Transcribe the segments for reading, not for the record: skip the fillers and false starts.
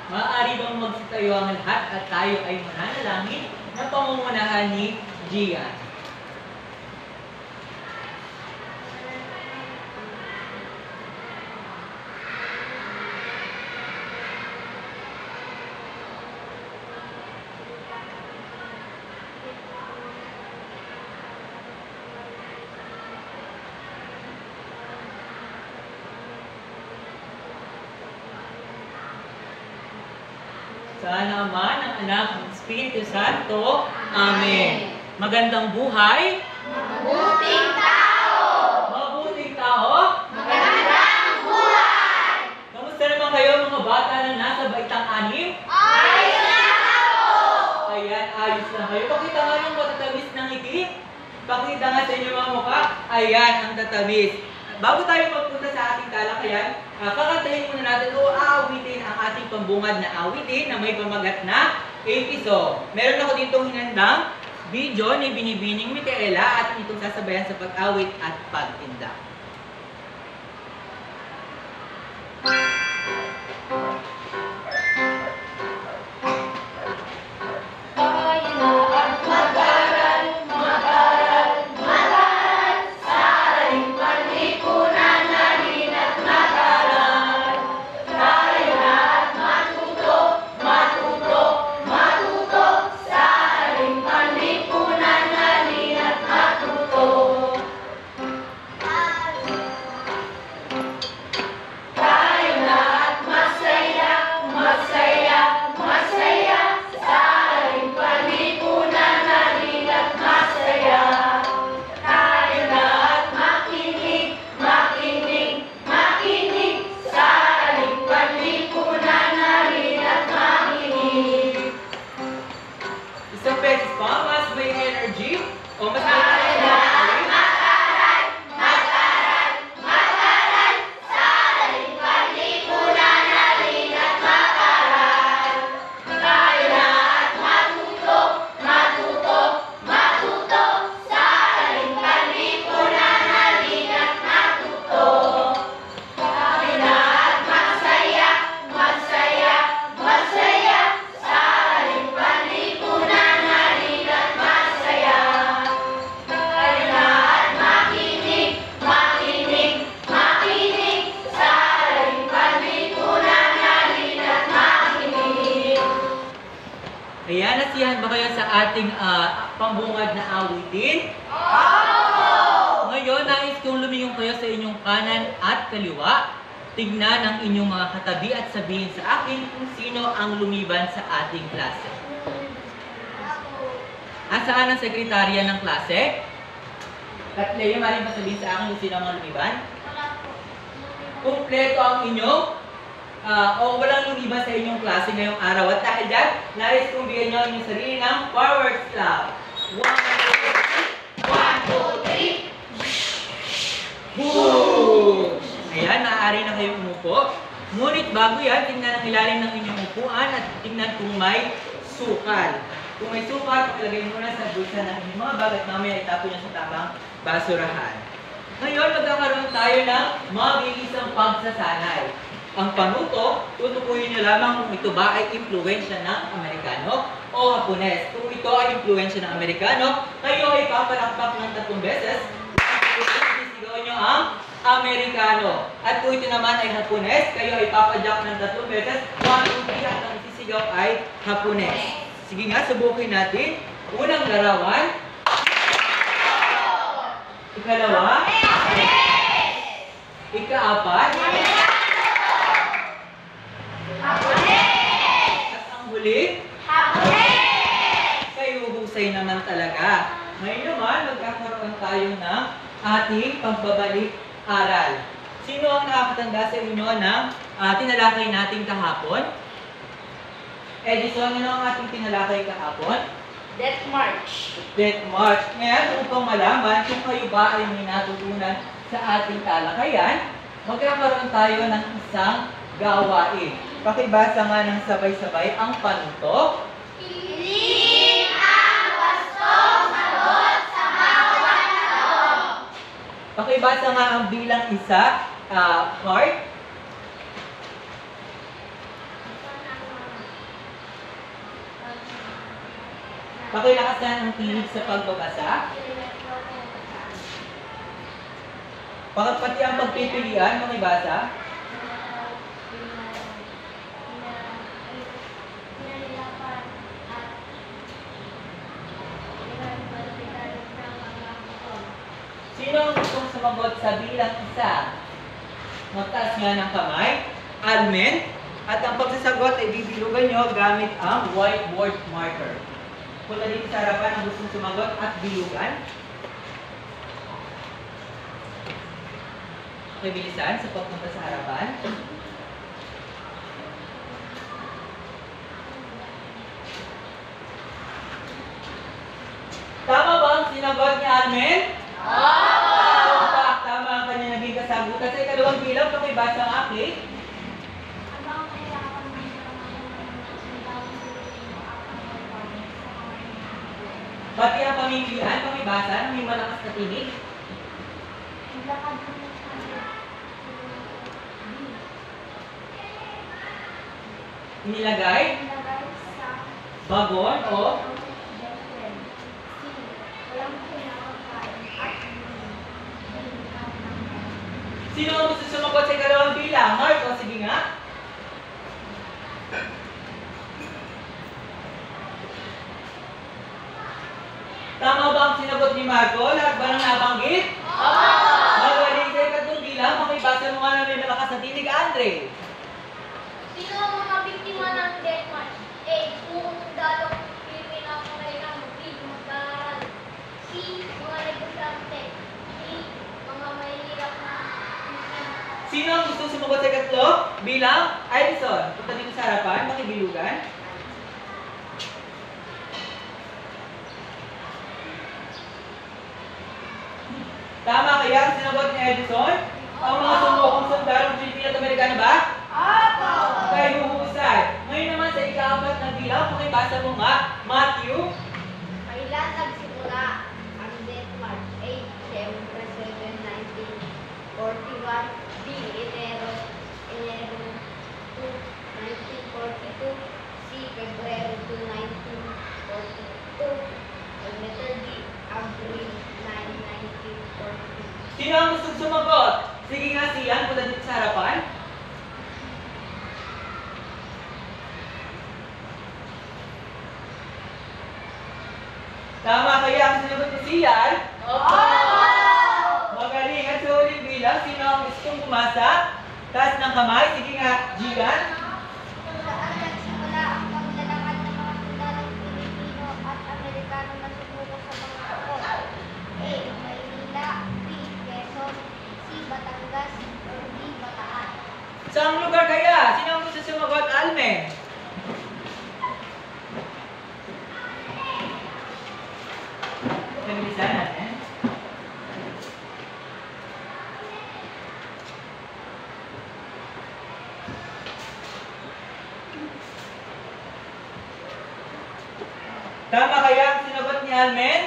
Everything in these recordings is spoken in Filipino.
Maaari bang magsitayo ang lahat at tayo ay mananalangin na pangungunahan ni Gian? Sa Ama, ng Anak, ng Espiritu Santo. Amen. Magandang buhay. Mabuting tao! Mabuting tao. Magandang buhay! Kamusta naman kayo mga bata na nasa baitang anim? Ayos na ako! Ayan, ayos lang kayo. Pakita nga ng matatamis ng ngiti. Pakita nga sa inyo mga mukha. Ayan, ang tatamis. Bago tayo magpunta sa ating talakayan, kakantahin muna natin o aawitin ang ating pambungad na awitin na may pamagat na episode. Meron ako ditong hinandang video ni Binibining Micaela at itong sasabayan sa pag-awit at pagtinda. Ayan, nasiyahan ba kayo sa ating pambungad na awitin? Oo! Ngayon, nais kong lumingon kayo sa inyong kanan at kaliwa. Tignan ang inyong mga katabi at sabihin sa akin kung sino ang lumiban sa ating klase. Asaan ang sekretarya ng klase? Katlea, maaaring ba sabihin sa akin kung sino ang lumiban? Kumpleto ang inyong o walang lumiban sa inyong klase ngayong araw. At dahil dyan, nais kong bigyan nyo inyong sarili ng forward slap. 1, 2, 3. Boom! Ayan, maaari na kayong umupo. Ngunit bago yan, tingnan ang ilalim ng inyong upuan at tingnan kung may sukal. Kung may sukal, pakilagay muna sa bulsa ng inyong mga bag at mamaya itapon nyo sa tamang basurahan. Ngayon, magkakaroon tayo ng mabilisang pagsasanay. Ang panuto, tutukuyin nyo lamang kung ito ba ay impluensya ng Amerikano o Hapones. Kung ito ay impluensya ng Amerikano, kayo ay papalakpak ng 3 beses. Sisigaw nyo ang Amerikano. At kung ito naman ay Hapones, kayo ay papadyak ng 3 beses. 1, 2, 3 at ang sisigaw ay Hapones. Sige nga, subukin natin. Unang larawan. Ikalawa. Ikaapat. At ang huli, kayo husay naman talaga. Ngayon naman, magkakaroon tayo ng ating pagbabalik-aral. Sino ang nakakatanda sa inyo ng tinalakay natin kahapon? Edison, ano ang ating tinalakay kahapon? Death March. Death March. Ngayon, upang malaman kung kayo ba ay may natutunan sa ating talakayan, magkakaroon tayo ng isang gawain. Pakibasa nga ng sabay-sabay ang panuto. Piliin ang wastong sagot sa bawat tanong. Pakibasa nga ang bilang isa, heart. Pakilakasan ang tinig sa pagbabasa. Pati ang pagpipilian, makibasa. Sino ang gustong sumagot sa bilang isa? Magtaas nga ng kamay. Almen. At ang pagsasagot ay bibilugan nyo gamit ang whiteboard marker. Punta dito sa harapan ang gustong sumagot at bilugan. Okay, bilisan sa pagpunta sa harapan. Tama ba ang sinagot ni Almen? Tama ang kanya naging kasagutan. Sa ikalawang bilang, pakibasa ang akin. Pati ang pamilihan, pakibasa, ng may malakas na tinig. Inilagay, bagon o sino ang gusto sumagot sa ikalawang bilang? Mark, o sige nga. Tama ba ang sinagot ni Marco? Lahat ba nang nabanggit? Magaling sa ikatlong bilang, makibasa mo nga na may malakas na tinig, Andre. Sino ang mga biktima ng death march? A. Buong dalong Pilipino Amerikano. B. Mag-aaral. C. Mga negosyante. D. Mga mahihirap na Pilipino. Sino ang gusto sumagot sa ikatlo? Bilang? Edison. Punta dito sa harapan, makibilugan. Tama kaya ang sinagot ni Edison? Ang mga sumukong sundalong Pilipino at Amerikano ba? Kayo husay. Ngayon naman sa ika-4 na bilang, pakibasa mo nga, Matthew. Kailan nagsimula ang death march? A. Siyempre 7, 1941. B. Enero 2, 1942. C. Pebrero 2, 1942. And letter D. April 9, 1942. Sino ang gusto sumagot? Sige nga siyan, punta dito sa harapan. Tama kaya ang sinagot ni siyan? Magaling. At sa huling bilang, sino ang gustong bumasa? Taas ng kamay. Sige nga, Gian. Kung saan nagsimula ang paglalakad ng mga sundalong Pilipino at Amerikano na sumuko sa mga kapon? A. Maynila. B. Quezon. C. Batangas. Or D. Bataan. Saang lugar kaya? Sino ang gusto sumagot? Almen. Pabilisan natin. Tama kaya ang sinagot ni Almen?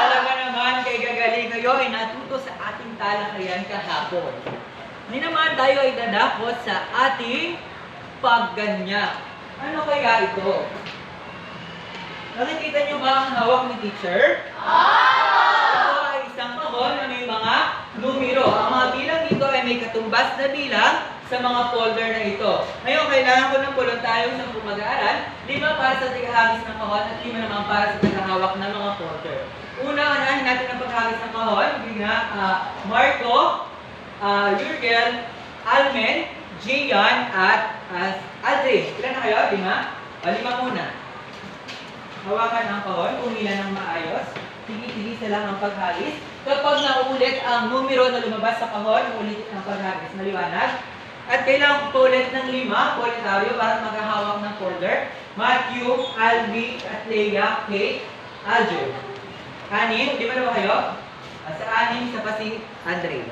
Talaga naman kay gagaling kayo ay natuto sa ating talakayan kahapon. Ngayon naman tayo ay dadakot sa ating pagganyak. Ano kaya ito? Nakikita niyo ba ang hawak ni teacher? Ito ay isang kahon na may mga numero. Ang mga bilang dito ay may katumbas na bilang sa mga folder na ito. Ngayon, kailangan ko ng voluntaryong sa mag-aaral, 5 para sa tagahagis ng kahon at 5 naman para sa tagahawak ng mga folder. Una, anahin natin ang paghagis ng kahon. Marco, Jurgel, Almen, Gian, at Aldrin. Ilan na kayo? 5? 5 muna. Hawakan ang kahon, umilan ng maayos. Tigis-tigis lang ang paghagis. Kapag naulit ang numero na lumabas sa kahon, ulitin ang paghagis. Maliwanag. At kailangan ko ulit ng 5, voluntaryo, para maghahawak ng folder. Matthew, Albi, at Leia, Kate, Alger. 6, 5 na ba kayo? Sa 6, sa pa si Andre.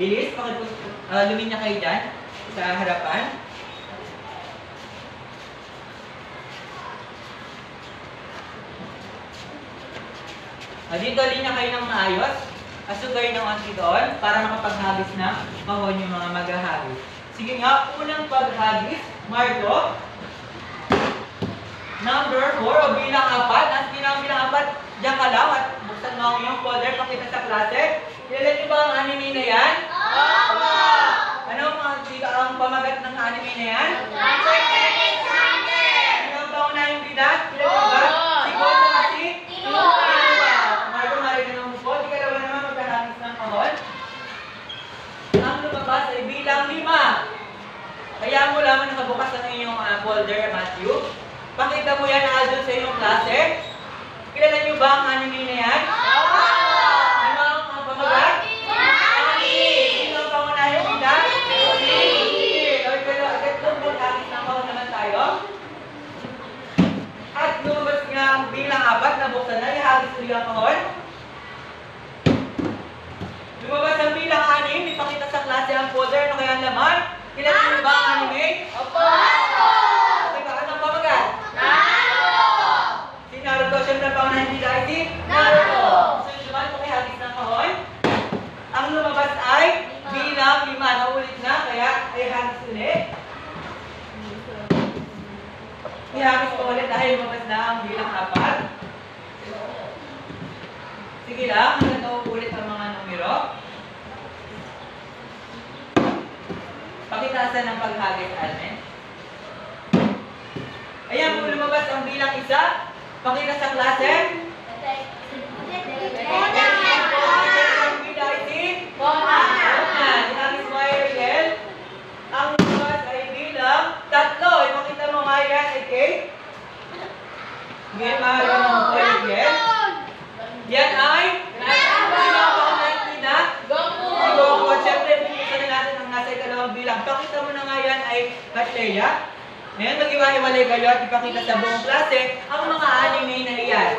Bilis, luminya kayo dyan sa harapan. Dito linya kayo ng maayos. Asugay ng onti doon para makapaghagis ng kahon yung mga maghahagis. Sige nga, unang paghagis, Marco. Number 4 o bilang 4. Nasa bilang 4, diyan ka lang at buksan mo ang iyong folder, pakita sa klase. Kilala niyo ba ang anime na yan? Opo! Ano ang pamagat ng anime na yan? Hunter x Hunter! Ano ang pangunahing bida? Kilala niyo ba? Si Bosa at si Tino! Marco Marino po. Di ka naman magkahangis ng kahon. Ang lumabas ay bilang 5. Kaya mo lamang nakabukas ang inyong folder, Matthew. Pakita mo yan doon sa inyong klase. Kilala niyo ba ang anime na yan? Opo! Ano ang pamagat? Sino ang pangunahing bida? Okay, pero agad lang maghangis ng kahon naman tayo. At lumabas nga ang bilang 4, nabuksan na, ihagis ulit ang kahon. Lumabas ang bilang 6, ipakita sa klase ang folder, ano kaya ang laman? Kilala niyo ba ang anime? Opo! Okay ba? Anong pamagat? Si Naruto, siyempre ang pangunahing bida ay si Naruto! Sunod naman, pakihagis ng kahon. Ang lumabas ay bilang 5. Naulit na, kaya ay hagis ulit. Ihagis ko ulit dahil lumabas na ang bilang 4. Sige lang, hanggang nauulit ang mga numero. Pakitaasan ng paghagis, Almen. Ayan, kung lumabas ang bilang 1, pakita sa klase. Ang bida ay si Ayan, ihagis mo ay Ariel. Ang lumabas ay bilang 3. Ipakita mo nga yan ay Kate. Ngayon, maaari mo po Ariel. Yan ay si Goku. At syempre, pumunta na natin ang nasa ikalawang bilang. Pakita mo na nga yan ay Katleya. Ngayon, mag-iwahiwalay kayo at ipakita sa buong klase ang mga anime na iyan.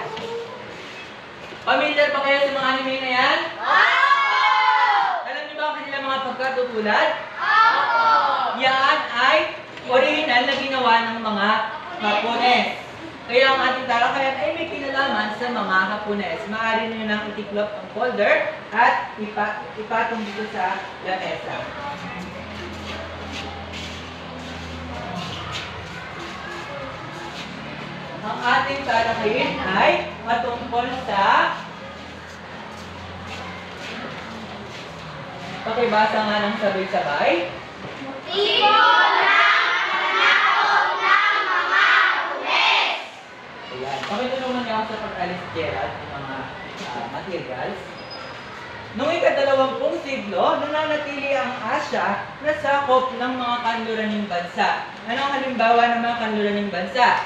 Familiar pa kayo sa mga anime na yan? Alam niyo ba ang kanilang mga pagkatutulad? Yan ay original na ginawa ng mga Hapones. Kaya ang ating talakayan ay may kinalaman sa mga Hapones. Maaari niyo nang itiklop ang folder at ipatong dito sa lamesa. Ang ating talakayin ay patungkol sa pakibasa nga ng sabay-sabay. Ayan. Pakitulungan niyo ako sa pag-alis, Gerald, ng mga materials. Noong ika-20 siglo, nananatili ang Asya na sakop ng mga kanluraning bansa. Ano ang halimbawa ng mga kanluraning bansa?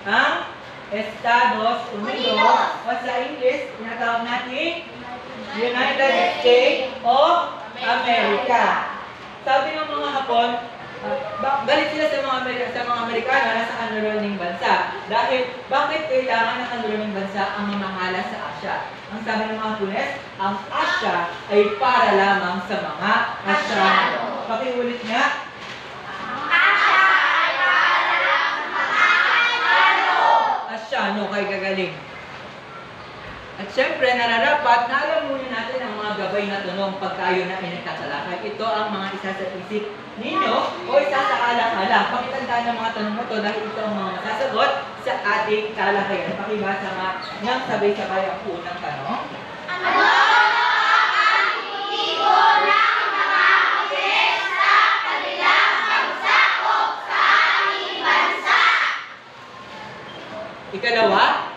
Ang Estados Unidos o sa English, tinatawag natin United States of America. Sabi ng mga Hapon, galit sila sa mga Amerikano na sa kanluraning bansa. Dahil, bakit kailangan ng kanluraning bansa ang mamahala sa Asya? Ang sabi ng mga Hapones, ang Asya ay para lamang sa mga Asyano. Pakiulit nga. Asyano, kay gagaling. At syempre, nararapat na alam muna natin ang mga gabay na tanong pag tayo na ay nagtatalakay. Ito ang mga isa sa isip ninyo o isa sa alang-alang. Pakitandaan ang mga tanong na ito dahil ito ang mga masasagot sa ating talakayan. Pakibasa nga ng sabay-sabay ang unang tanong. Ikalawa,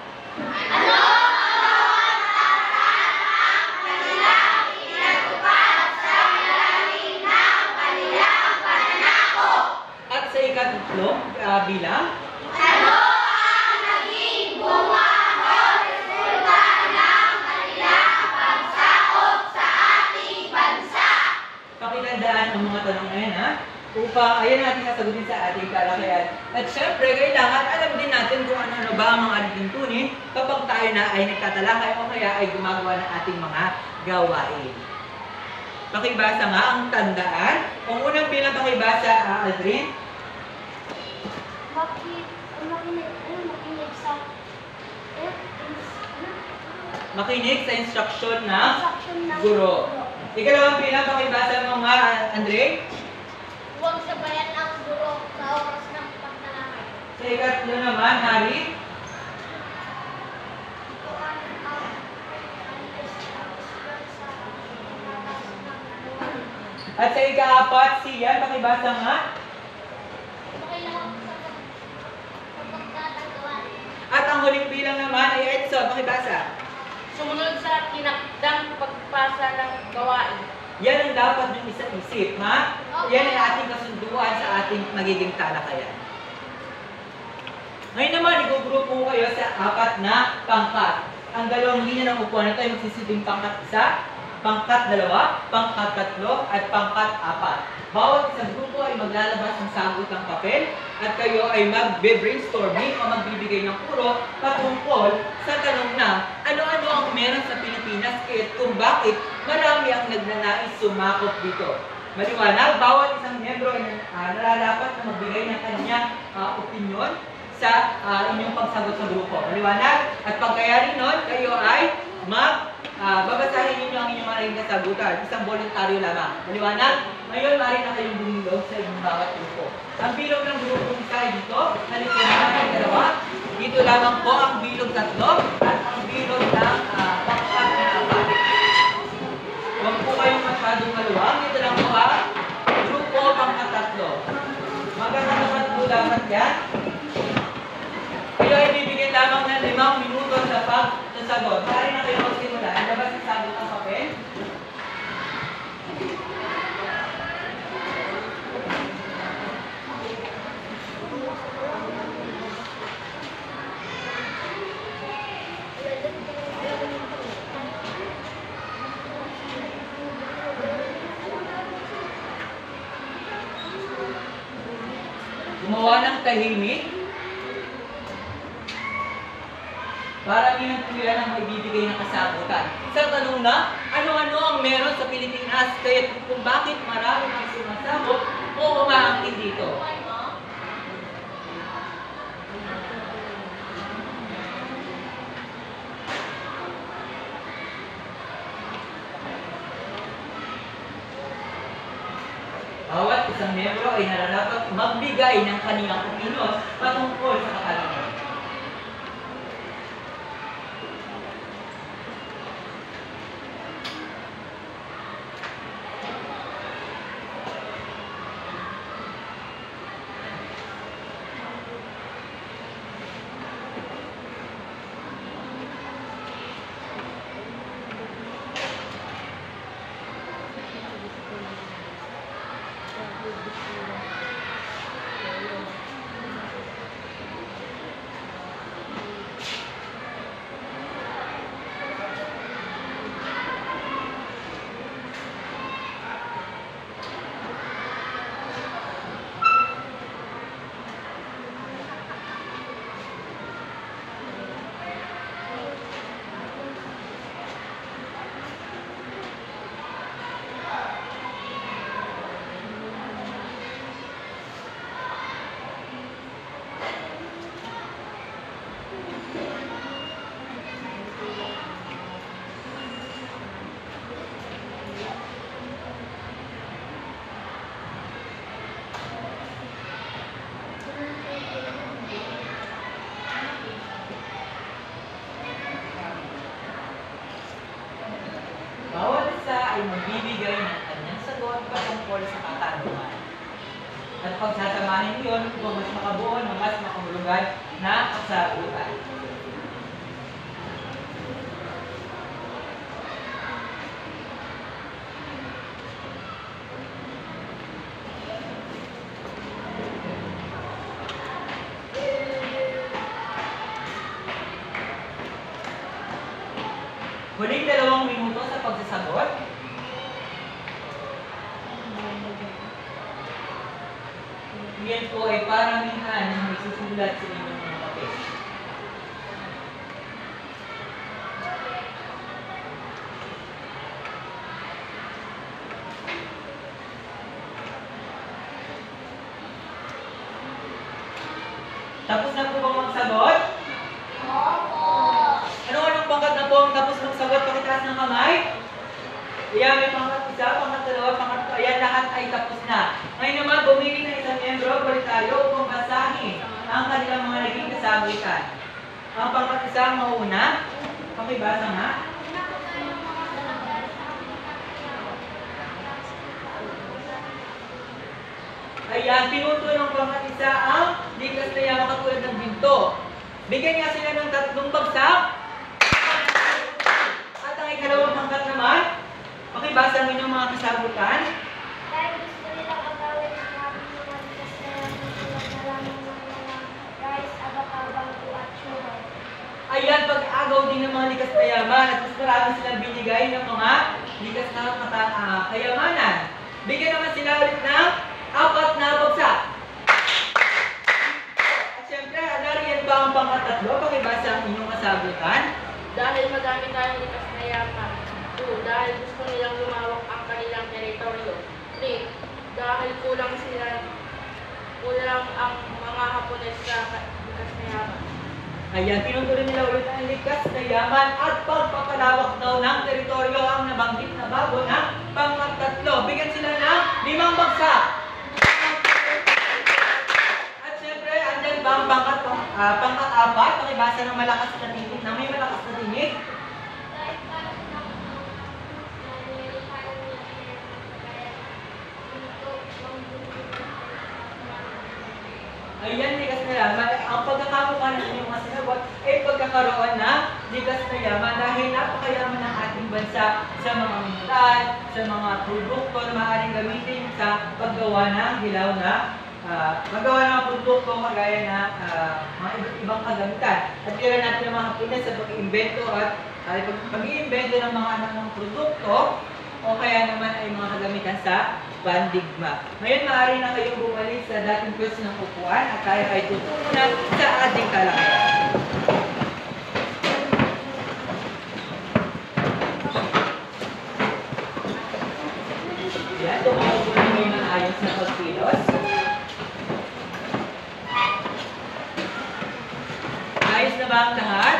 at sa ikatatlo, bilang, pakitandaan ang mga tanong na yan, ha? Upang ayan natin sasagutin sa ating talakayan. At syempre, kailangan alam din natin kung ano ba ang mga alituntunin kapag tayo na ay nagtatalakay o kaya ay gumagawa ng ating mga gawain. Pakibasa nga ang tandaan. Ang unang bilang pakibasa, Aldrin. Makinig sa instruksyon ng guro. Ikalawang bilang pakibasa mo nga, Andre. Huwag sabayan ang guro sa oras ng pagtalakay. Sa Sa ikatlo naman, Hari. At sa ika-apat, siya, pakibasa nga. At ang huling bilang naman ay Edson, pakibasa. Sumunod sa tinakdang pagpasa ng gawain. Yan ang dapat yung isip, ha? Yan ang ating kasunduan sa ating magiging talakayan. Ngayon naman, igugrupo kayo sa apat na pangkat. Ang dalawang linya ng upuan na ito ay magsisilbing pangkat 1, pangkat 2, pangkat 3, at pangkat 4. Bawat isang grupo ay maglalabas ng sagot ng papel at kayo ay magbe-brainstorming o magbibigay ng puro patungkol sa tanong na ano-ano ang meron sa Pilipinas at kung bakit marami ang nagnanais sumakop dito. Maliwanag, bawat isang membro ay nararapat na magbigay ng kanyang opinyon sa inyong pagsagot sa grupo. Maliwanag? At pagkayari nun, kayo ay babasahin ninyo ang inyong maraming kasagutan. Isang voluntaryo lamang. Maliwanag? Ngayon, maaari na kayong bumilog sa inyong bawat grupo. Ang bilog ng grupo isa ay dito. Halikunan ng dalawa. Dito lamang po ang bilog 3 at ang bilog ng pangkat na 4. Huwag po kayong masyadong maluwag. Dito lang po grupo pangkat 3. Magkakatapat po dapat yan. Kayo ay bibigyan lamang ng 5 minuto sa pagsasagot. Maaari na kayo magsimula. Labas ang sagot ng papel. Gumawa ng tahimik. Para niyo po yan ang maibibigay ng kasagutan. Sa tanong na, ano-ano ang meron sa Pilipinas kaya kung bakit marami ang sumasabot o umaangkin dito? Bawat isang membro ay nararapat magbigay ng kanilang opinion patungkol sa katanungan. Ay magbibigay ng kanyang sagot patungkol sa katanungan. At pagsasamahin yun kung mas makabuo ng mas makahulugan na kasagutan. Huling 2 minuto sa pagsasagot. Yan po ay paramihan ng may susulat sa inyong mga papel. Tapos na po bang magsagot? Ano-anong pangkat na po ang tapos magsagot? Pakitaas ng kamay. Ayan, may pangkat 1, pangkat 2, pangkat 3. Ayan, lahat ay tapos na. Ngayon naman, bumili ng isang membro, voluntaryo upang basahin ang kanilang mga naging kasagutan. Ang pangkat-isa ang mauna, pakibasa nga. Ayan, pinuto ng pangkat-isa ang likas na yaman katulad ng ginto. Bigyan nga sila ng 3 bagsak. At ang ikalawang pangkat naman, pakibasa ang inyong mga kasagutan. Dahil gusto nilang agawin ang aming mga likas na yaman tulad na lamang ng mga rice, abakabang, at sugar. Ayan, pag-agaw din ng mga likas na yaman at mas marami silang binigay ng mga likas na kayamanan. Bigyan naman sila ulit ng 4 na bagsak. At syempre, nariyan ba ang pangkat-3? Pakibasa ang inyong kasagutan. Dahil madami tayong likas na yaman. 2. Dahil gusto nilang lumawak ang kanilang teritoryo. 3. Dahil kulang ang mga Hapones sa likas na yaman. Ayan, pinutuloy nila ulit ang likas na yaman at pagpapalawak daw ng teritoryo ang nabanggit na bago ng pangkat-3. Bigyan sila ng 5 bagsak. At syempre, andyan ba ang pangkat-4? Pakibasa ng malakas na tinig, na may malakas na tinig. Dahil para sa mga nililihan nila kaya dito, Ayan, likas na yaman. Ang pagkakakuha ng inyong mga sinagot ay pagkakaroon ng likas na yaman dahil napakayaman ng ating bansa sa mga mineral, sa mga produkto na maaaring gamitin sa paggawa ng hilaw na paggawa ng produkto kagaya na mga ibang kagamitan. At kailan natin ang mga Hapones sa pag-iimbento at pag-iimbento ng mga anak ng produkto o kaya naman ay mga kagamitan sa pandigma. Ngayon, maaari na kayong bumalik sa dating pwesto ng upuan at tayo ay tutunan sa ating talakayan. Yan, tumawag na may maayos na pagkilos. Ayos na ba ang lahat?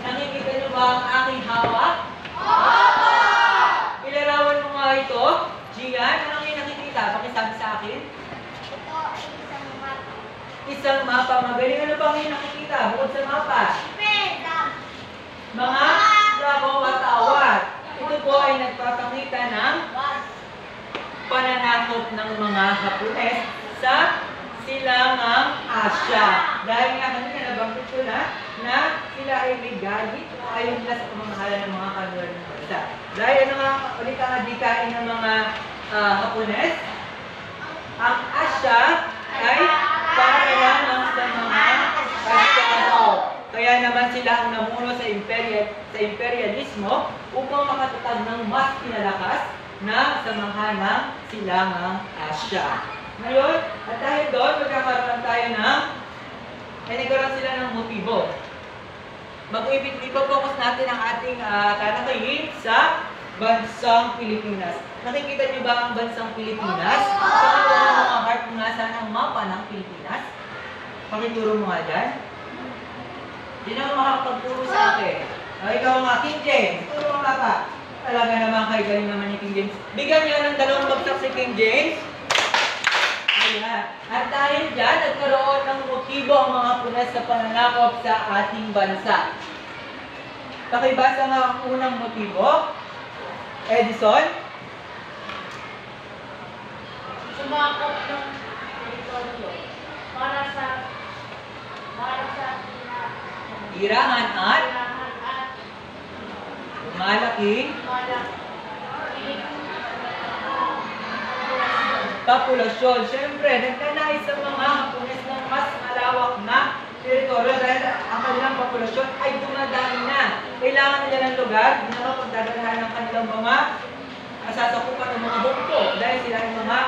Nakikita niyo ba ang aking hawak? Ilarawan mo nga ito. Gian, anong yung nakikita? Pakisabi sa akin. ito ay isang mapa. Isang mapa. Magaling, ano pang yung nakikita? Bukod sa mapa. Pedam. Mga labo at awat. Ito po ay nagpapakita ng pananakop ng mga Hapones sa silangang Asya. Dahil nga kanina nabanggit ko na sila ay may galit o ayaw nila sa pamamahala ng mga kanluran ng bansa. Dahil ano nga ulit ang adikain ng mga Hapones, ang Asya ay para lamang sa mga Asyano. Kaya naman sila ang namuno sa imperialismo upang makatatag ng mas pinalakas na samahan ng silangang Asya. Ngayon, at dahil doon, magkakaroon tayo nagkaroon sila ng motibo. Ipo-focus natin ang ating talakayin sa bansang Pilipinas. Nakikita niyo ba ang bansang Pilipinas? Pakituro mo mga heart kung nasaan ang mapa ng Pilipinas. Pakituro mo nga dyan. Sino ang makakapagturo sa akin? Ikaw nga, King James. Turo mo mapa. Talaga naman kayo, galing naman ni King James. Bigyan niyo ng 2 bagsak si King James. Ayan. At dahil dyan, nagkaroon ng motibo ang mga Hapones sa pananakop sa ating bansa. Pakibasa nga ang unang motibo. Edison. Sumakop ng teritoryo para sa Irahan at kailangan at malaking malaking populasyon. Siyempre, nagtanais sa mga Hapones ng mas malawak na teritoryo dahil ang kanilang populasyon ay dumadami na. Kailangan nila ng lugar na pagdadalahan ng kanilang mga kasasakupan ng mga bukto dahil sila ay mga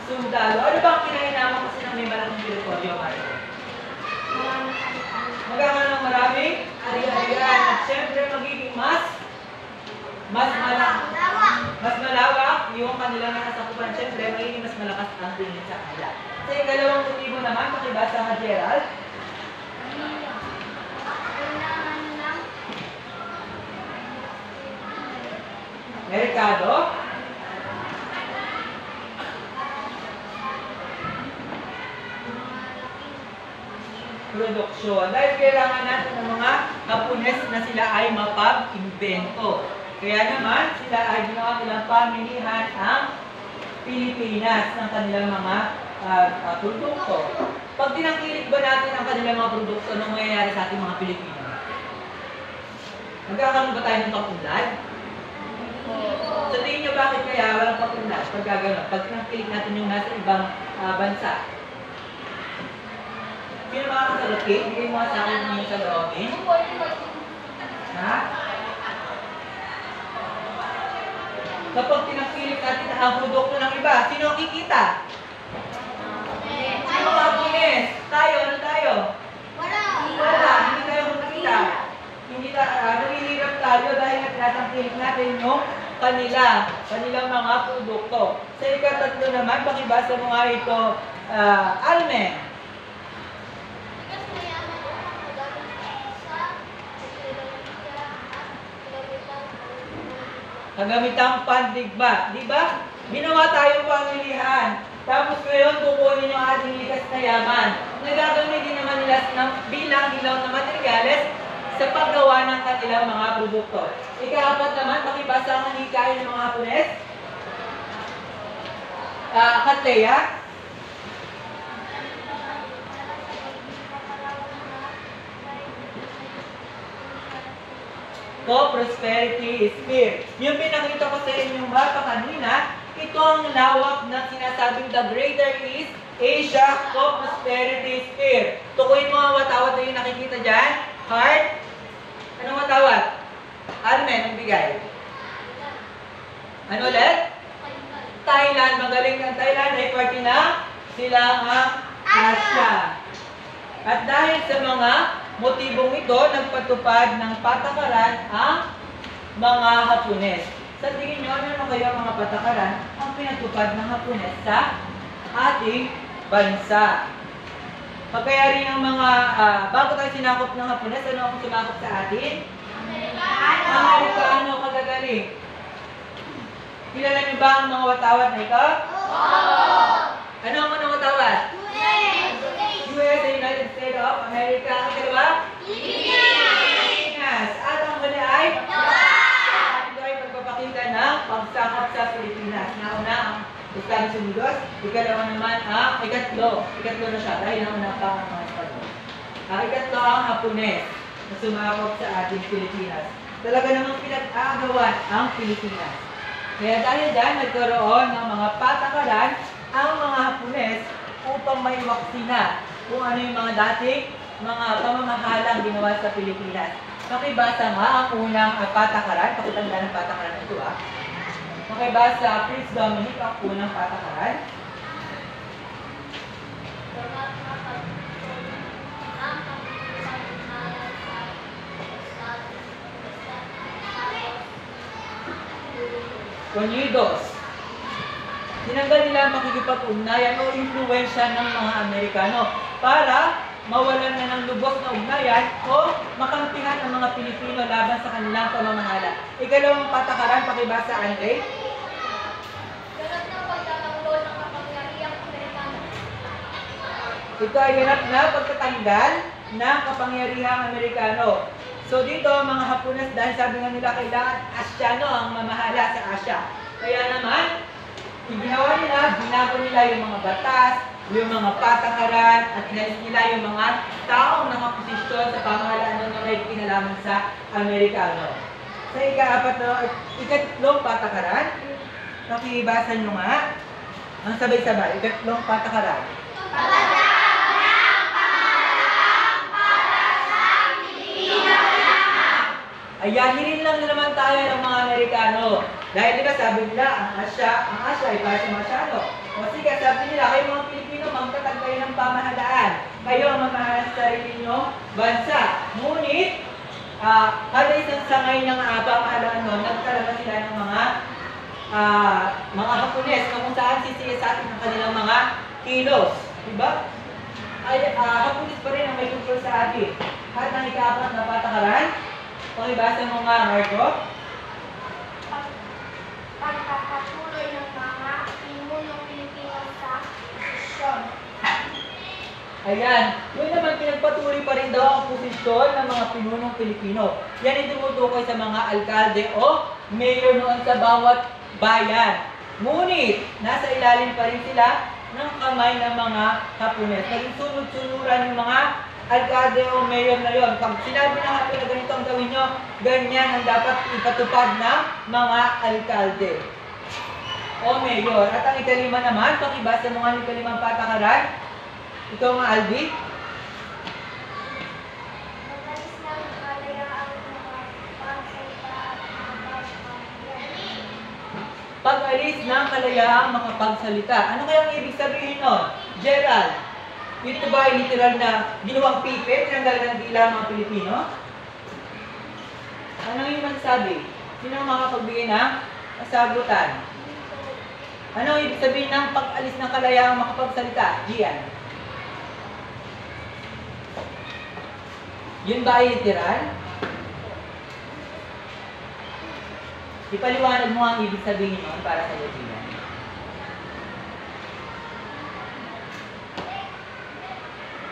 sundalo. Ano ba ang kinahinaman kasi ng may malaking teritoryo, Mario? Magkakaroon ng maraming ari-arian at siyempre magiging mas malawak yung kanilang nakasakupan. Siyempre, magiging mas malakas ang tingin sa kanila. Sa ikalawang motibo naman, pakibasa nga Gerald. Kailangan ng Merkado. produksyon. Dahil kailangan natin ng mga Hapones na sila ay mapag-invento. Kaya naman, sila ay ginawa nilang pamilihan ang Pilipinas ng kanilang mga produkto. Pag tinangkilik ba natin ang kanilang mga produkto, anong mangyayari sa ating mga Pilipino? Magkakaroon ba tayo ng pakunlad? Sa tingin nyo, bakit kaya walang pakunlad? Pag gano'n, pag tinangkilik natin yung nasa ibang bansa. Sino makakasagot? Kate, bigay mo sa akin yung sa drawing. Ha? Kapag tinangkilik natin ang produkto ng iba, sino ang kikita? Sino mga Hapones? Tayo, ano tayo? Wala, hindi tayo makikita. Hindi nahihirap tayo dahil tinatangkilik natin yung kanilang mga produkto. Sa ikatatlo naman, pakibasa mo nga ito, Almen. Kagamitang pandigma. Di ba? Ginawa tayong pamilihan. Tapos ngayon, kukunin yung ating likas na yaman. Nagagamitin naman nila bilang ilaw na materyales sa paggawa ng kanilang mga produkto. Ika-apat naman, pakibasa ang hikain ng mga Hapones. Katleya. Prosperity is fear. Yung pinakita ko sa inyong mapa kanina, ito ang lawak ng sinasabing the greater is Asia, prosperity is fear. Tukuyin mo ang watawat na yung nakikita dyan. Heart. Anong watawat? Almen, ang bigay. Ano ulit? Thailand. Magaling ang Thailand. Ay party na sila ang Asia. At dahil sa mga motibong ito, nagpatupad ng patakaran ang mga Hapones. Sa tingin nyo, ano kaya mga patakaran ang pinatupad ng Hapones sa ating bansa? Pagkaya rin ang mga, bago tayo sinakop ng Hapones, ano ang sumakop sa atin? Amerikano, kagagaling. Kilala niyo ba ang mga watawat na ito? Ano ang mga watawat? US, United States of America. Ang kalawa? Pilipinas. At ang huli ay? Ito ay pagpapakita ng pagsakop sa Pilipinas. Nauna ang Estados Unidos. Ikalawa naman ang ikatlo. Ikatlo na siya dahil nauna pa ang mga Espanyol. Ang ikatlo ang Hapones na sumakop sa ating Pilipinas. Talaga namang pinag-aagawan ang Pilipinas. Kaya dahil dyan, nagkaroon ng mga patakaran ang mga Hapones upang maiwaksi na kung ano yung mga dating mga pamamahalang ginawa sa Pilipinas. Makibasa nga ang unang patakaran, pakitanda ng patakaran na ito Makibasa, Prince Dominic, ang unang patakaran. Unidos. Tinanggal nila ang makikipag-ugnayan o influensya ng mga Amerikano para mawalan na ng lubos na ugnayan o makampihan ang mga Pilipino laban sa kanilang pamamahala. Ikalawang patakaran, pakibasa, Andre. Ganap ng pagtatanggol ng kapangyarihang Amerikano. Ito ay ganap na pagtatanggal ng kapangyarihang Amerikano. So dito, mga Hapones, dahil sabi nga nila kailangan Asyano ang mamahala sa Asya. Kaya naman, ginawa nila, binago nila yung mga batas, yung mga patakaran, at hinalis nila yung mga taong nakaposisyon sa pamahalaan na may kinalaman sa Amerikano. Sa ikatlong patakaran, nakibasa nyo nga, ang sabay-sabay, ikatlong patakaran. Ayan, hirin lang na naman tayo ng mga Amerikano. Dahil diba sabi nila, ang Asya ay para sa Masyano. O sige, sabi nila, kayo mga Pilipino, magtatag kayo ng pamahalaan. Kayo ang mamahalaan sa sarili nyo bansa. Ngunit, kada isang sangay ng pamahalaan nun, nagtalaga sila ng mga Hapones na kung saan sisiya sa atin ang kanilang mga kilos. Diba? Hapones pa rin ang may control sa atin. At ang ika-apat na patakaran, pakibasa mo nga, Marco. Pagpapatuloy ng mga pimunong Pilipino sa posisyon. Ayan. Yun naman, pinagpatuloy pa rin daw ang posisyon ng mga pinunong Pilipino. Yan ay tumutukoy sa mga alkalde o mayor noon sa bawat bayan. Ngunit, nasa ilalim pa rin sila ng kamay ng mga Hapones. Naging sunod-sunuran yung mga alkalde o mayor na yon. Pag sinabi ng Hapon na ganito ang gawin nyo, ganyan ang dapat ipatupad ng mga alkalde o mayor. At ang ikalima naman, pakibasa mo nga ng ikalimang patakaran. Ito mga Albi. Magalis ng kalayaang mga pagsalita at mga Pag-alis ng kalayaang makapagsalita. Ano kaya ang ibig sabihin nun? Gerald, ito ba ay literal na ginawang pipe, tinanggalan ng dila ng mga Pilipino? Ano yung magsabi? Sino ang makapagbigay ng kasagutan? Ano ang ibig sabihin ng pag-alis ng kalayaang makapagsalita? Gian. Yun ba ay literal? Ipaliwanag mo ang ibig sabihin nun para sa iyo, Gian.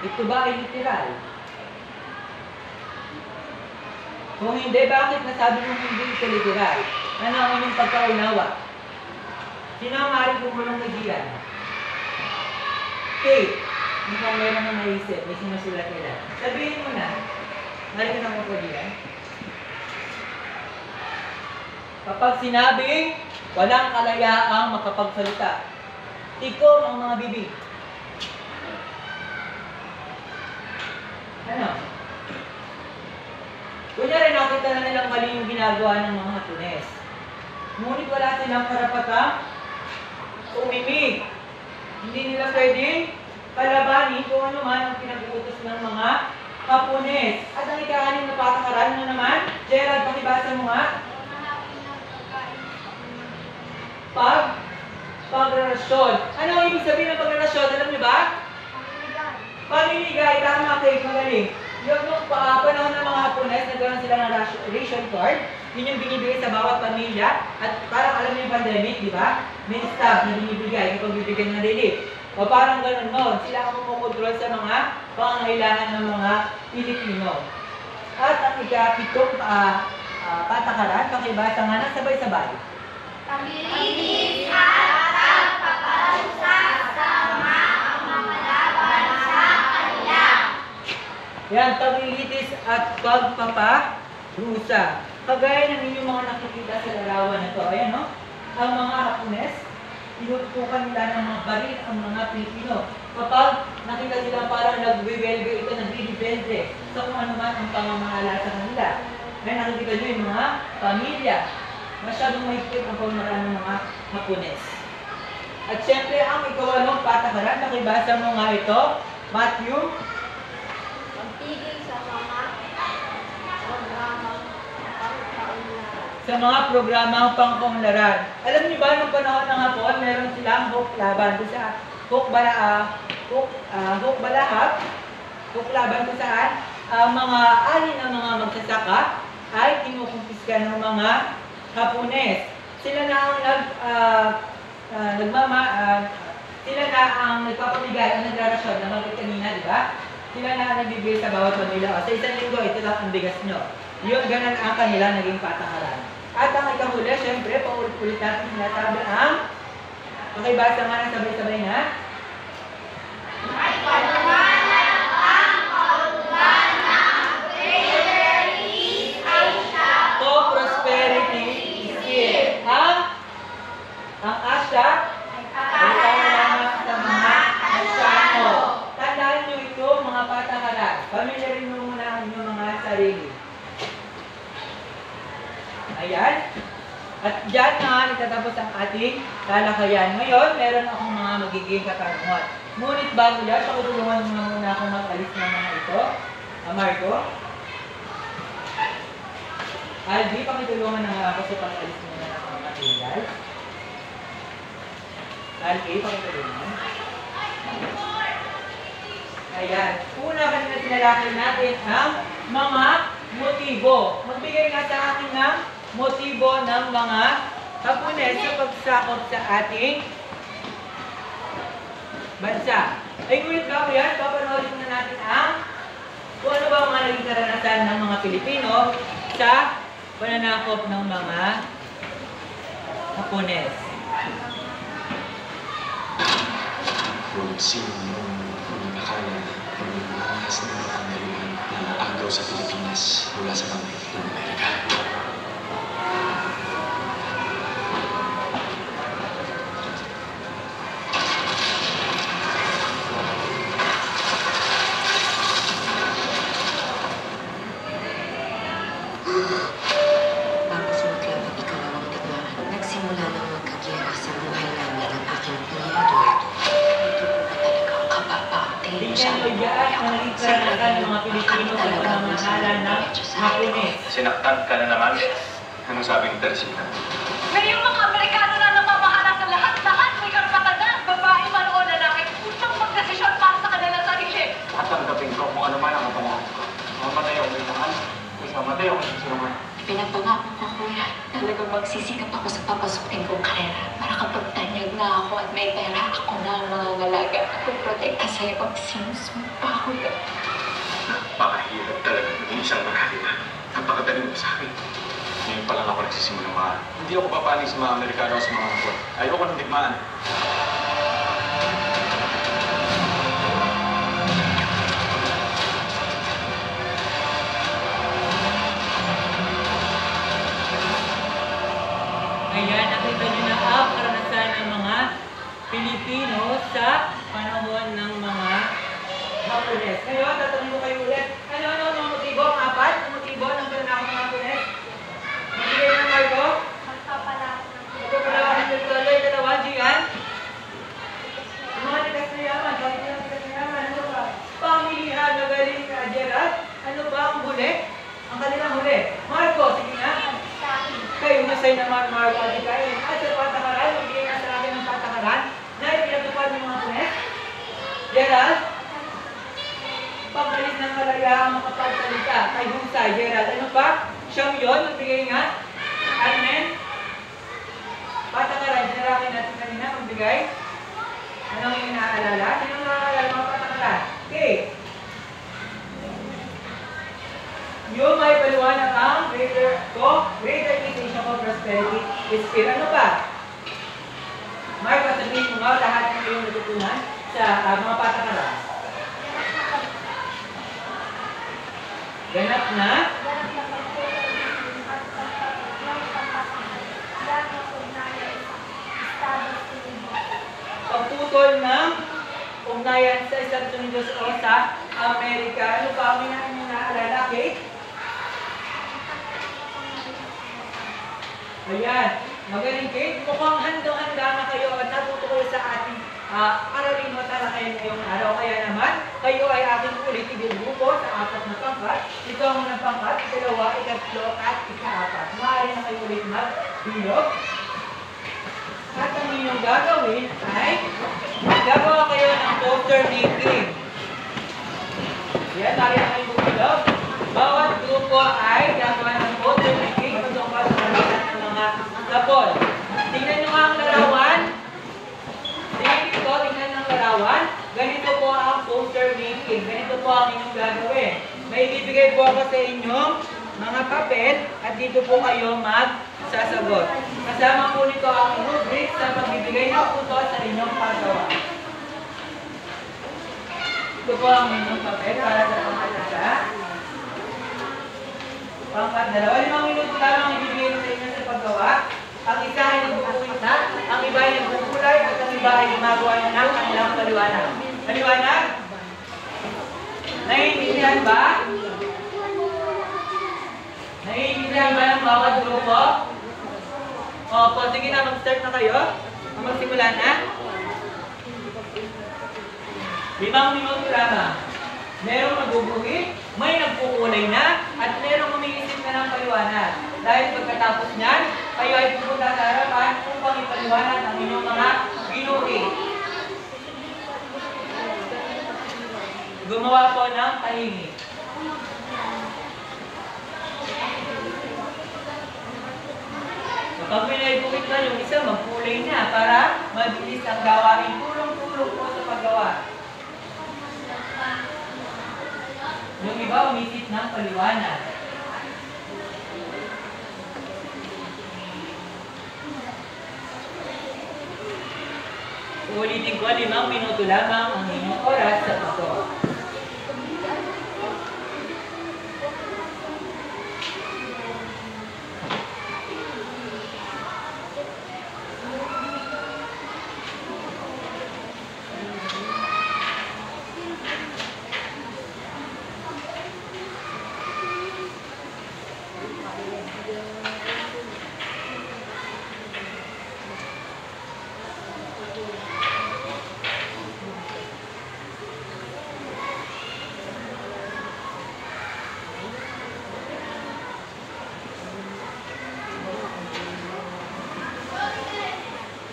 Ito ba ay literal? Kung hindi, bakit nasabi mo hindi ito literal? Ano ang inyong pagkaunawa? Sino ang maaaring pumulong na Gian? Kate, mukhang meron na naisip, may sinusulat nila. Sabihin mo na, maaaring na mo po Gian. Kapag sinabing walang kalayaang makapagsalita, tikom ang mga bibig. Ano? Kunyari, nakita na nilang mali yung ginagawa ng mga Hapones. Ngunit wala silang karapatang umimig. Hindi nila pwedeng kalabanin kung ano man ang pinag-uutos ng mga Hapones. At ang ika-anim na patakaran na naman, Gerald, pakibasa mo nga. Pagrarasyon. Ano ang ibig sabihin ng pagrarasyon? Alam niyo ba? Paniligay, tama kayo, magaling. Yung panahon ng mga Hapones, nagkaroon sila ng ration card. Yun yung binibigay sa bawat pamilya. At parang alam niyo yung pandemic, di ba? May staff na binibigay kapag bibigyan ng relief. O parang ganun noon. Sila ang kumukontrol sa mga pangangailangan ng mga Pilipino. At ang ikapitong patakaran, pakibasa nga ng sabay-sabay. Pamilitis at pagpaparusa sa mga laban sa kanila. Yan, paglilitis at pagpaparusa. Kagaya ng inyong mga nakikita sa larawan na ito. Ayan, no? Ang mga Hapones, tinutukan nila ng mga baril ang mga Pilipino. Kapag nakita sila parang nagbe-belga ito, nagbe-depende sa kung ano man ang pamamahala sa kanila. Kaya nakikita nyo yung mga pamilya. Masyadong mahigpit ang pamamaraan ng mga Hapones. At syempre, ang ikawalong patakaran, nakibasa mo nga ito, Matthew. Pagpigil sa mga programang pangkaunlaran. Sa mga programang pangkaunlaran. Alam niyo ba, nung panahon ng Hapon, meron silang huklaban doon sa hukbalahap, huklaban kung saan ang mga alin ng mga magsasaka ay kinukumpiska ng mga Hapones. Sila na ang sila na ang nagpapabigay, ang nagrarasyon na mga kanina, di ba? Sila na ang nagbibigay sa bawat pamilya. O, sa isang linggo, ito lang ang bigas nyo. Yung ganun ang kanila naging patakaran. At ang ikahuli, syempre, paulit-ulit natin sinasabi ang makibasa nga ng sabay-sabay na May paliwanag ang kaulugan ng greater East Asia. prosperity is here. Ang Asya ay kailangan sa mga Asyano. Tandaan nyo ito, mga patakaran. Pamilyarin mo muna ang inyong mga sarili. Ayan. At dyan na nagtatapos ang ating talakayan. Ngayon, meron akong mga magiging katanungan. Ngunit bago yan, pakitulungan mo muna akong mag-alis ng mga ito. Marco. Albi, pakitulungan na nga ako sa pag-alis muna ng mga material. Albi, pakitulungan. Ayan. Una kanina tinalakay natin ang mga motibo. Magbigay nga sa akin ng motibo ng mga Hapones sa pagsakop sa ating bansa. Ay, ngunit bago yan, papanoorin na natin ang kung ano ba ang mga naging karanasan ng mga Pilipino sa pananakop ng mga Hapones. Kung sino ang nakala ng ahas ng kapangyarihan na agaw sa Pilipinas mula sa kamay ng Amerika. Bago sumaklap ang ikalawang digmaan, nagsimula ng magkagera sa buhay namin ang aking punyado. Ito po ba talaga ang kapapating mo sa Tingnan mo yan ang naging karanasan ng mga Pilipino sa pamamahala ng Hapones. Sinaktan ka na naman? Anong sabi ni Teresita? Ngayong mga Amerikano na namamahala sa lahat-lahat may karapatan na, babae man o lalaki, upang magdesisyon para sa kanilang sarili. Tatanggapin ko kung ano man ang kapalaran ko. Mamatay ako may mahal. Mas mamatay ako sa sulungan. Pinapangako ko, kuya, talagang magsisikap ako sa papasukin kong karera para kapag tanyag na ako at may pera, ako na ang nangangalaga at puprotekta sa'yo pag sinusumpa ko yun. Napakahirap talaga ng isang makalima. Napakadali mo sa akin. Ngayon pa lang ako nagsisimula mga. Hindi ako papaling sa mga Amerikano o sa mga Hapon. Ayoko ng digmaan. Ayan, nakita nyo na ang karanasan ng mga Pilipino sa panahon ng mga Hapones. Ngayon, tatanungin ko kayo ulit. Ano motibo? Ang apat? Ang motibo ng pananakop ng Hapones? Magbigay ng Marco? Magpapalaki ng Magpapalaki ng tuloy. Dalawa, Gian? Yung mga tigas na yaman. Bakit yung tigas na yaman? Ano ba? Pamilihan na galing ka, Gerard? Ano ba ang huli? Ang kanilang huli. Marco, sige nga. Kayo na sa'yo naman, Marco, at ikain. At sa patakaran, magbigay nga sa akin ng patakaran na ipinatupad ng mga Hapones. Gerald? Pagdalis ng kalayaan makapagsalita kay Husay. Gerald, ano pa? Siyam yun, magbigay nga. Armen? Patakaran, sinarakin natin kanina, magbigay. Anong yung inaalala? Sino nakaalala mga patakaran? Okay. Yung may paliwanag ang greater realization of prosperity is fear. Ano pa? Mark, sabihin mo nga lahat ng iyong natutunan sa mga patakaran. Ganap na pagputol ng ugnayan sa Estados Unidos o sa Amerika. Ano pa ang inaalala, Kate? Ayan. Magaling, Kate. Mukhang handang-handa na kayo at natuto kayo sa ating aralin mo talakayan ngayong araw. Kaya naman, kayo ay ating ulit ibigrupo sa apat na pangkat. Ito ang unang pangkat, ikalawa, ikatlo, at ikaapat. Maaari na kayo ulit magbilog. At ang inyong gagawin ay gagawa kayo ng poster making. Yan, maaari na kayo magbilog. Bawat grupo ay gagawa ng poster making patungkol sa kanilang ng mga lapol. Tingnan nyo nga ang larawan. Tingnan ng larawan. Ganito po ang poster making. Ganito po ang inyong gagawin. May ibibigay po ako sa inyong mga papel at dito po kayo magsasagot. Kasama po nito ang rubric sa pagbibigay ng puto sa inyong paggawa. Ito po ang inyong papel para sa pangkatasa. Pangkat dalawa. 5 minuto lamang ibibigay sa inyo sa paggawa. Ang isa ay nagbubuwit na, ang iba ay nagbubulay, at ang iba ay gumagawa na ng kanilang paliwanag. Paliwanag? Naiintindihan ba? Naiintindihan ba ng bawat grupo? Opo, sige na, mag-start na kayo. Magsimula na. 5 minuto lamang. Merong nagbubuhit, may nagkukulay na, at merong umiisip na ng paliwanag. Dahil pagkatapos niyan, kayo ay pupunta sa harapan upang ipaliwanag ang inyong mga ginuhit. Gumawa po ng tahimik. Kapag may naibuhit na yung isa, magkulay na para mabilis ang gawain. Tulong-tulong po sa paggawa. Yung ba umisip ng paliwanag? Uulitin ko, 5 minuto lamang ang inyong oras sa paggawa.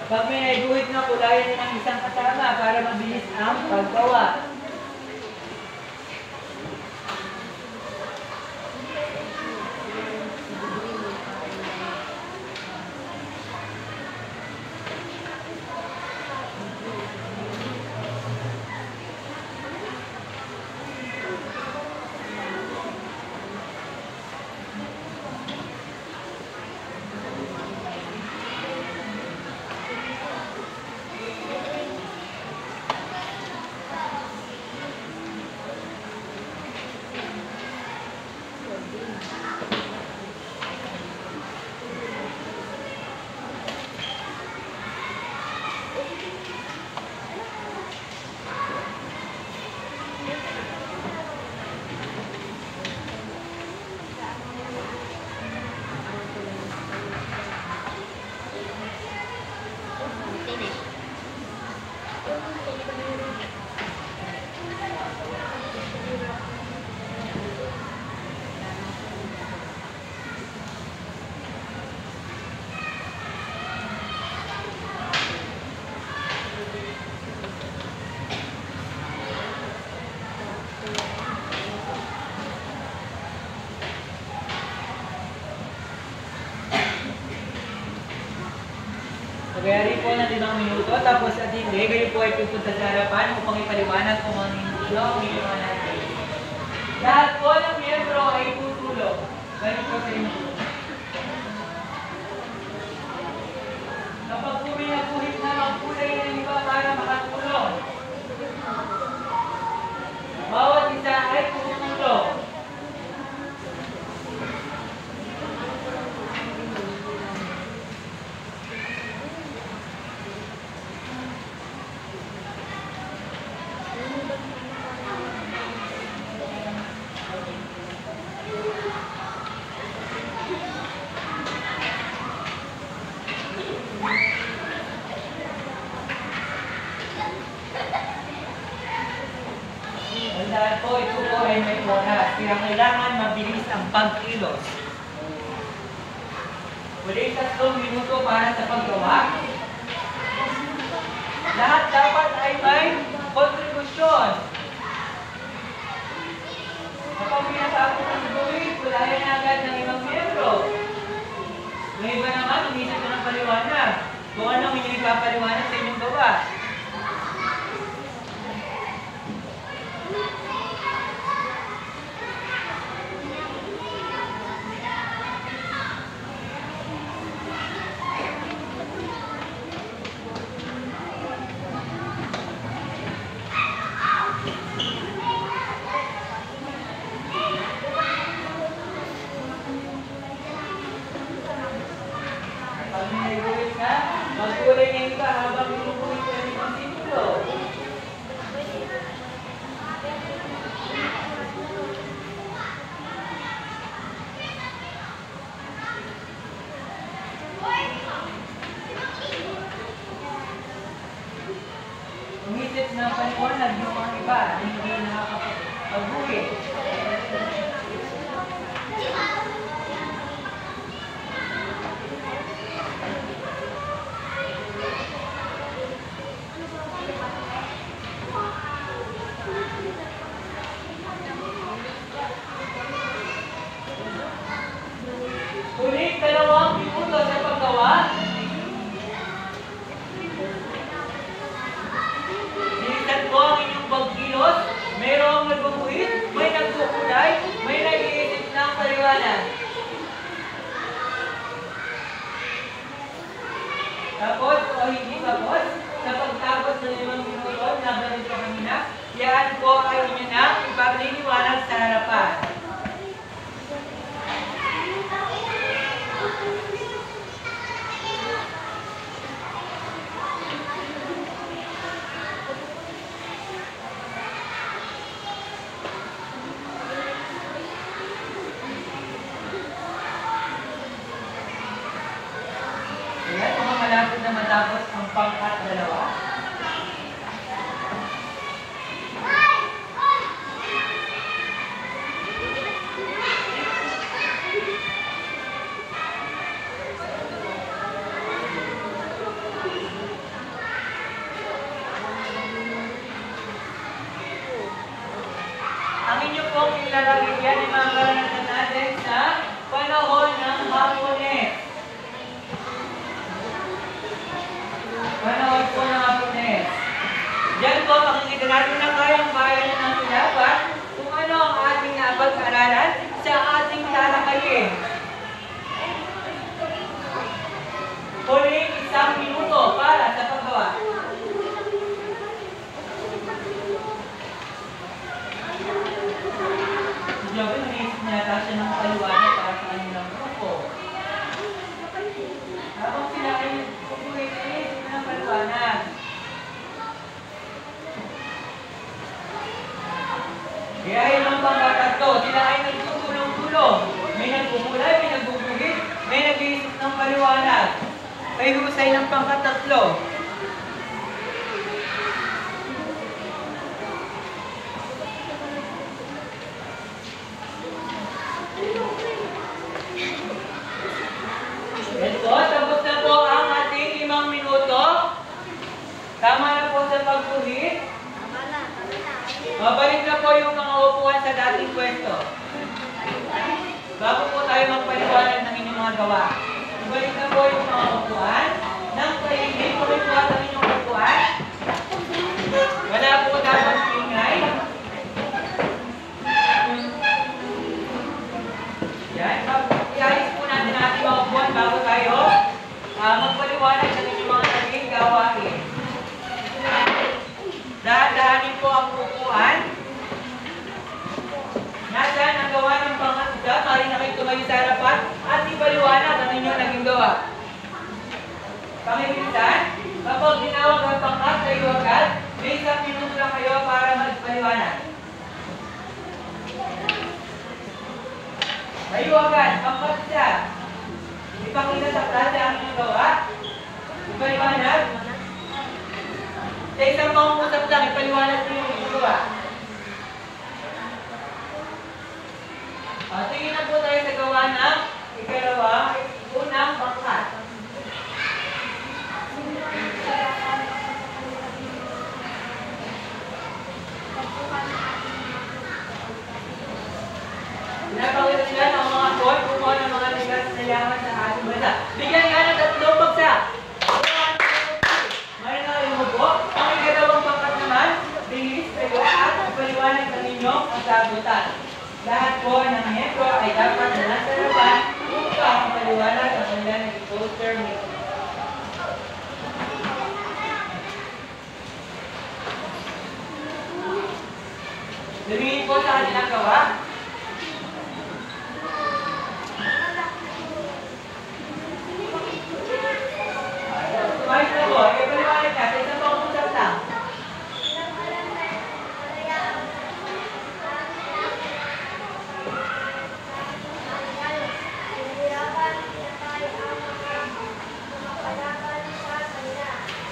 Kapag may naiguhit na, kulayan nyo ng isang kasama para mabilis ang paggawa. Magyari po ng 5 minuto, tapos at hindi, kayo po ay pupunta sa harapan upang ipaliwanag kung ang iliwanag. Lahat po ng miyembro ay tutulong. Ganun po sa inyo. Kapag po may naguhit na magkulay ng iba para makatulong, bawat isa ay tutulong. Dahil po ito po ay may oras, kaya kailangan mabilis ang pagkilos. Ulit 3 minuto para sa paggawa. Lahat dapat ay may kontribusyon. Kapag pinatapos ang gawin, kulayan na agad ng ibang miyembro. Yung iba naman, umisip ko ng paliwanag. Kung anong inyong ipapaliwanag sa inyong gawa. Pag may naguhit na, magkulay na iba habang inuguhit na rin ang simbolo. Umisip ng paliwanag yung mga iba, hindi nakakapagbuhit. Ulit 2 minuto sa paggawa. Bilisan po ang inyong pagkilos. Mayroong nagbubuhit, may Tapos o hindi tapos, sa pagtapos ng 5 minuto, nabanit ko kanina, yan po ay inyo na ipagliliwanag sa harapan. Ayan, mga malapit na matapos ang pangkat-2. Ang inyo pong ilalagay yan ay mga karanasan natin sa panahon ng Hapones. Panahon po ng Hapones. Diyan po, makikita natin na kayang bayan ng ilapat kung ano ang ating napag-aralan sa ating talakayin. Huling 1 minuto para sa paggawa. Diyabi, naisip niya yata siya ng paliwanag para sa kanilang grupo. Habang sila ay pupulit-ulit ng paliwanag. Kaya yun ang pangkatatlo, sila ay nagtutulong-tulong. May nagpupulay, may nagbubugit, may nag-iisip ng paliwanag. May husay ng pangkatatlo. Ito, tapos na po ang ating 5 minuto. Tama na po sa pagpuhit. Mabalik na po yung mga upuan sa dating pwesto. Bago po tayo magpaliwanag ng inyong mga gawa. Ibalik na po yung mga upuan. Nang paligid po rin po ang inyong upuan. Wala po dapat ingay. Yan. Iayos po natin ating mga upuan bago tayo magpaliwanag ng inyong mga naging gawain. Dahan-dahanin po ang upuan. Nasaan ang gawa ng pangatuda? Mari na kayo tumayo sa harapan at ipaliwanag ang inyong naging gawa. Pangilisan, kapag tinawag ang pangkat sa iyo agad, may 1 minuto lang kayo para magpaliwanag. Kayo agad, pangkat siya. Ipakita sa klase ang inyong gawa. Ipaliwanag. Sa isang pangungusap lang, ipaliwanag niyo yung inyong gawa. Tingin na po tayo sa gawa ng unang pangkat. Pinapakita nila ng mga code kung ano ang mga ligas na yaman sa ating bansa. Bigyan nga ng 3 bagsak. 1, 2, 3. May nakalimog po. Ang ikadawang pangkat naman, bilis kayo at ipaliwanag ng inyong kasagutan. Lahat po ng miyembro ay dapat na nasa harapan upang mapaliwanag ang kanilang nag-poster meeting. Sabihin po sa kanilang gawa. Tumayos na po, ipaliwanag na sa isang pangungusap lang.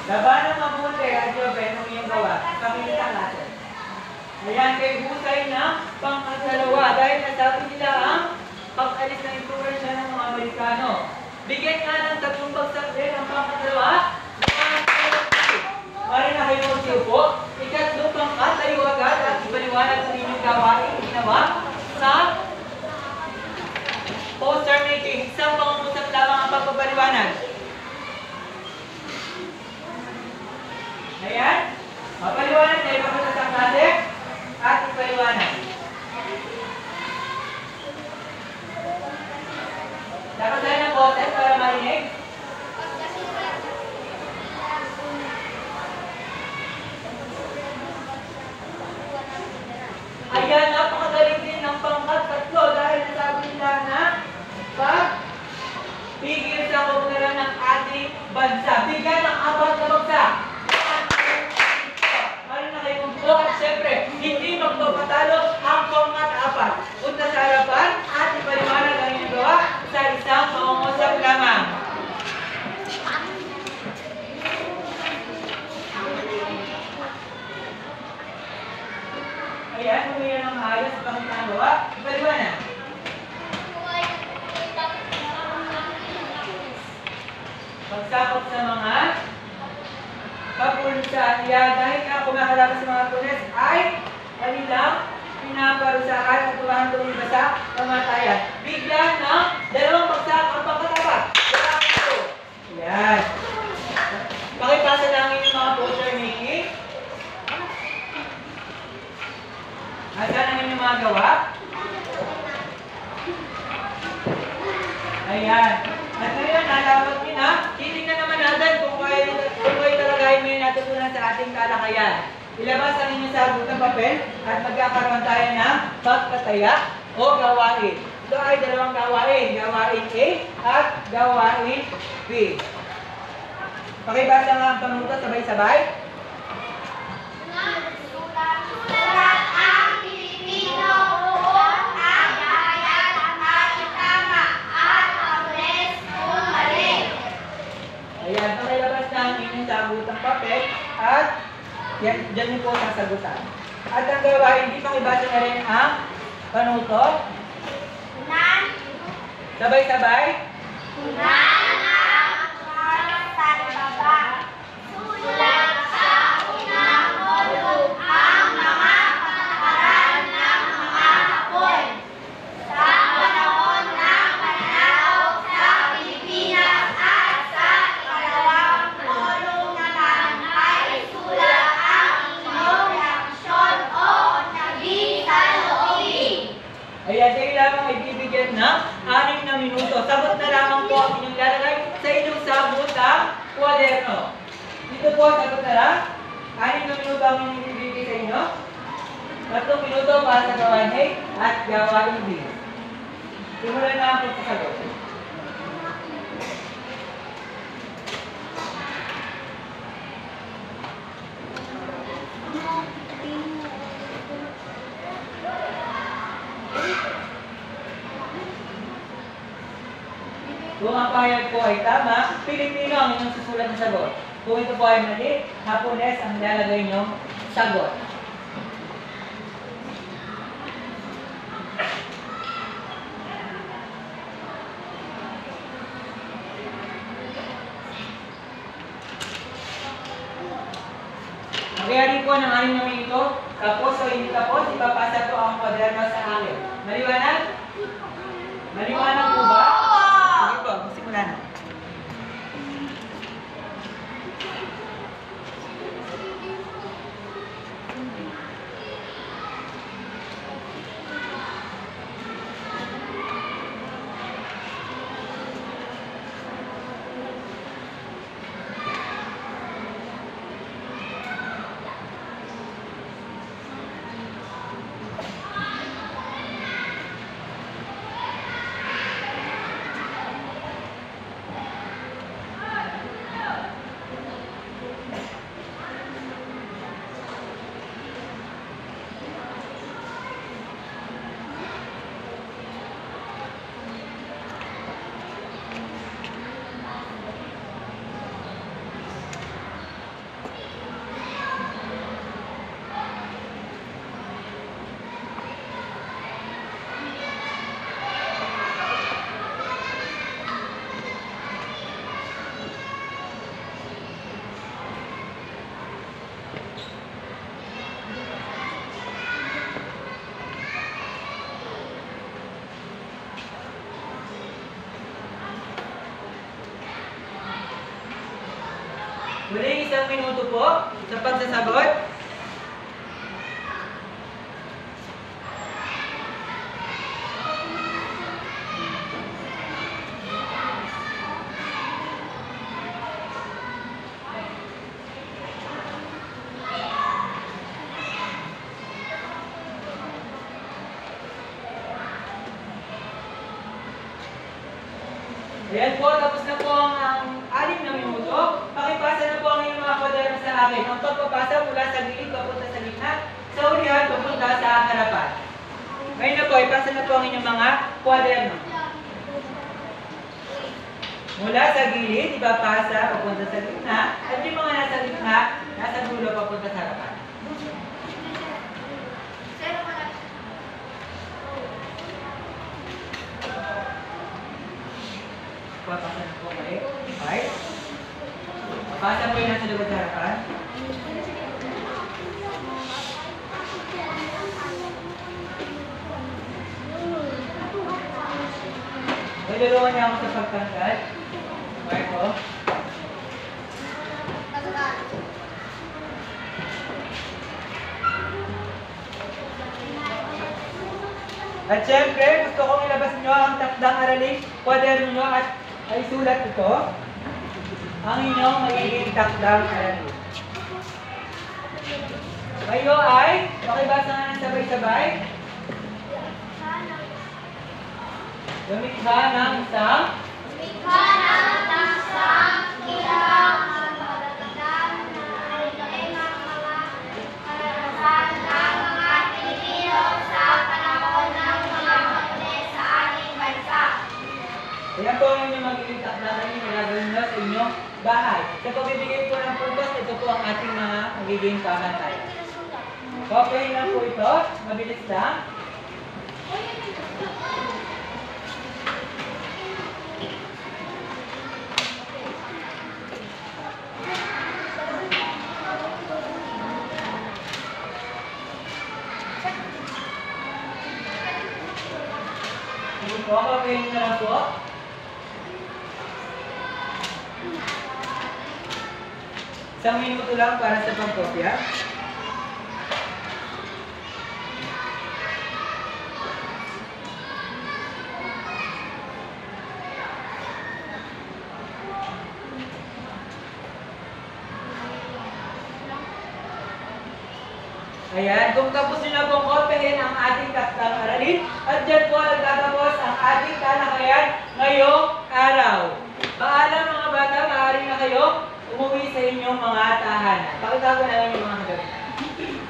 Laban ng mabuti at Diyobe ng iyong gawa. Pamilitan natin. Ayan, kay husay na pang-2 dahil nasabi nila ang pag-alis ng influensya ng mga Amerikano. Bigyan nga ng 3 bagsak din ang pang-2. 1, 2, 3. Mari na kayo magsiupo. Ikatlong pangkat, tayo agad at ipaliwanag sa inyong gawain ginawa sa poster making. Isang pangungusap lamang ang pagpapaliwanag. Ayan. Mapaliwanag na ipapasa sa klase at ipaliwanag. Dapat tayo ng boses para marinig. parurusahan niya dahil nga kumakalaban sa mga punes ay kanilang pinaparusahan at tumahan tumiba sa kamatayan. Bigla ng dalawang bagsak ang pagkatapat. Yan. Pakipasa namin yung mga poster making. At saan ang inyong mga gawa? Ayan. At ngayon, nalawag nyo na. Titignan naman natin kung kayo talagayin mo yung natutunan sa ating talakayan. Ilabas ang inyong sabot ng papel at magkakaroon tayo ng pagkataya o gawain. Ito ay dalawang gawain. Gawain A at gawain B. Pakibasa nga ang panuto sabay-sabay. Sulat ang Pilipino kung ang bayan ay tama at ang les kung mali. Ayan, pakilabas na ang inyong sabot ng papel at yan, dyan niyo po sasagutan. At ang gawain, hindi pakibasa na rin ang panuto. Unan, Sabay-sabay. unan ang sa baba. Sulat sa unang kolong ang mga patakaran ng mga Hapon. Sa panahon ng pananaw sa Pilipinas at sa ikalawang kolong naman ay sulat ang inyong reaksyon o naging saloobin. Ayan, kayo lamang ibibigyan ng 6 na minuto. Sagot na lamang po ang inyong lalagay sa inyong sabot ng kwaderno. Dito po, sagot na lang. 6 na minuto ang inyong ibibigay sa inyo. 3 minuto para sa gawain A at gawain B. Simulan na ang pagsasagot. Kung ang pahayag po ay tama, Pilipino ang inyong susulat na sagot. Kung ito po ay mali, Hapones ang nilalagay inyong sagot. Magyari po ng 6 na minuto, tapos o hindi tapos, ipapasa po ang kwaderno sa akin. Maliwanag? Maliwanag po ba? Sige po, simula na. Muli 1 minuto po sa pagsasagot. Ayan po, tapos na po ang 6 na minuto. Pakipasa na po ang inyong mga kwaderno sa akin. Ang pagpapasa mula sa gilid papunta sa gitna, sa ulihan papunta sa harapan. Ngayon na po, ipasa na po ang inyong mga kwaderno. Mula sa gilid, ipapasa papunta sa gitna, at yung mga nasa gitna, nasa dulo papunta sa harapan. Papasa na po kayo. 5. Pasa mo yung nasa likod sa harapan. May tulungan niya ako sa pagtangkad. Marco. At syempre, gusto kong ilabas nyo ang takdang araling kwaderno nyo at ay sulat ito. Ang inyong magiging takdang aralin. Kayo ay, pakibasa nga ng sabay-sabay. Lumikha ng isang Lumikha ng taksang ilang matatandang na rin ang mga karanasan ng mga Pilipino sa panahon ng mga Hapon sa ating bansa. Ayan po ang inyong magiging takdang aralin na gagawin nyo sa inyong bahay. Sa pagbibigay po ng puntos, ito po ang ating mga magiging pamantay. Kopyahin lang po ito. Mabilis lang. Sige po, kopyahin na lang po. Isang minuto lang para sa pagkopya. Ayan, kung tapos nyo na pong kopyahin ang ating takdang aralin, at dyan po nagtatapos ang ating talakayan ngayong araw. Paalam mga bata, maaari na kayo umuwi sa inyong mga tahanan. Pakita ko na lang yung mga kagabi.